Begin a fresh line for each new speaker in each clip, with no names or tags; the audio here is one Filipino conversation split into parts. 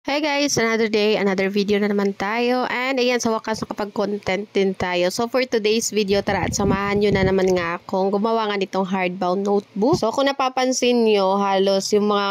Hey guys, another day, another video na naman tayo. And ayan, sa wakas nakapag-content din tayo. So for today's video, tara at samahan nyo na naman nga akong gumawa nga nitong hardbound notebook. So kung napapansin nyo, halos yung mga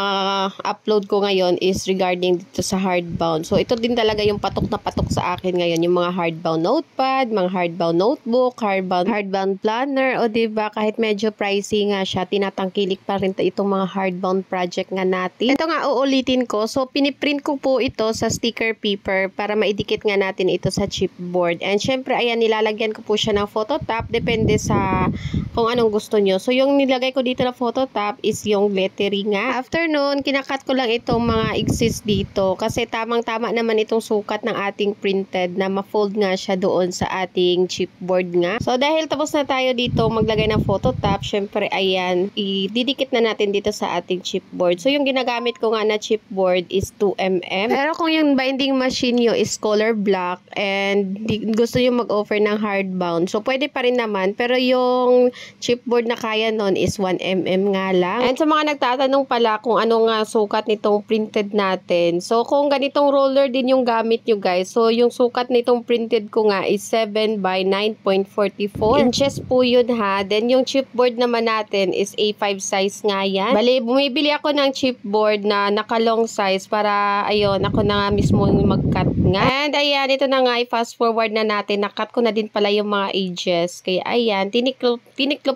upload ko ngayon is regarding dito sa hardbound. So ito din talaga yung patok na patok sa akin ngayon. Yung mga hardbound notepad, mga hardbound notebook, hardbound planner. O diba, kahit medyo pricey nga siya, tinatangkilik pa rin itong mga hardbound project nga natin. Ito nga uulitin ko. So piniprint ko po ito sa sticker paper para maidikit nga natin ito sa chipboard. And syempre, ayan, nilalagyan ko po siya ng phototop. Depende sa kung anong gusto nyo. So, yung nilagay ko dito na phototop is yung lettering nga. After nun, kinakat ko lang itong mga exist dito kasi tamang-tama naman itong sukat ng ating printed na ma-fold nga siya doon sa ating chipboard nga. So, dahil tapos na tayo dito maglagay ng phototop, syempre, ayan, ididikit na natin dito sa ating chipboard. So, yung ginagamit ko nga na chipboard is 2mm. Pero kung yung binding machine nyo is color black and gusto nyo mag-offer ng hardbound, so pwede pa rin naman. Pero yung chipboard na kaya nun is 1mm nga lang. And sa mga nagtatanong pala kung ano nga sukat nitong printed natin. So kung ganitong roller din yung gamit nyo guys, so yung sukat nitong printed ko nga is 7 by 9.44 inches po yun ha. Then yung chipboard naman natin is A5 size nga yan. Bali, bumibili ako ng chipboard na naka-long size para ayun, ako na nga mismo yung mag-cut nga. And ayan, ito na nga, i-fast forward na natin. Na-cut ko na din pala yung mga edges. Kaya ayan, tiniklop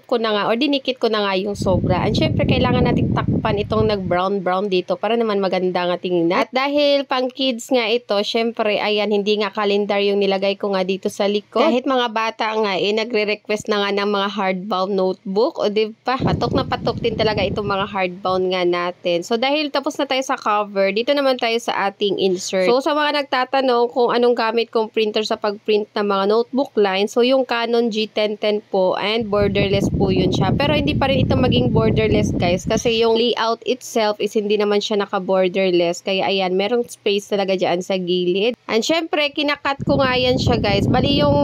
ko na nga or dinikit ko na nga yung sobra. And syempre, kailangan nating takpan itong nag-brown dito para naman maganda nga tingnan. At dahil pang kids nga ito, syempre, ayan, hindi nga calendar yung nilagay ko nga dito sa likod. Kahit mga bata nga, nagre-request na nga ng mga hardbound notebook. O diba, patok na patok din talaga itong mga hardbound nga natin. So dahil tapos na tayo sa cover, dito naman tayo sa ating insert. So, sa mga nagtatanong kung anong gamit kong printer sa pag-print ng mga notebook line, so yung Canon G1010 po and borderless po yun siya. Pero hindi pa rin ito maging borderless guys kasi yung layout itself is hindi naman siya naka-borderless. Kaya ayan, merong space talaga dyan sa gilid. And syempre, kinakat ko nga yan siya guys. Bali yung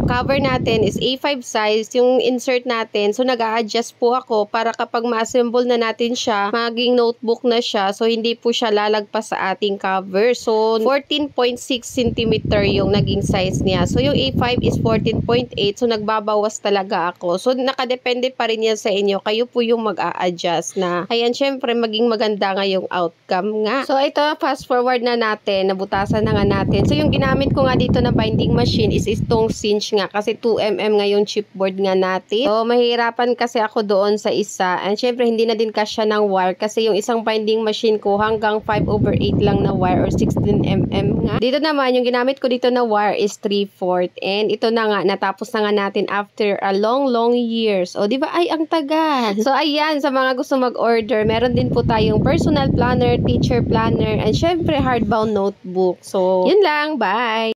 cover natin is A5 size, yung insert natin. So, nag-a-adjust po ako para kapag ma-assemble na natin siya, maging notebook na siya. So, hindi po siya lalagpas sa ating cover. So, 14.6 cm yung naging size niya. So, yung A5 is 14.8. So, nagbabawas talaga ako. So, nakadepende pa rin yan sa inyo. Kayo po yung mag-a-adjust na. Ayan, syempre, maging maganda nga yung outcome nga. So, ito, fast forward na natin. Nabutasan na nga natin. So, yung ginamit ko nga dito na binding machine is itong cinch nga kasi 2mm nga yung chipboard nga natin. So, mahirapan kasi ako doon sa isa. And syempre, hindi na din kasya ng wire kasi yung isang binding machine ko hanggang 5/8 lang na wire or 16mm nga. Dito naman, yung ginamit ko dito na wire is 3/4. And ito na nga, natapos na nga natin after a long years. O, di ba? Ay, ang tagal. So, ayan, sa mga gusto mag-order, meron din po tayong personal planner, teacher planner, and syempre, hardbound notebook. So, yun lang. Bye!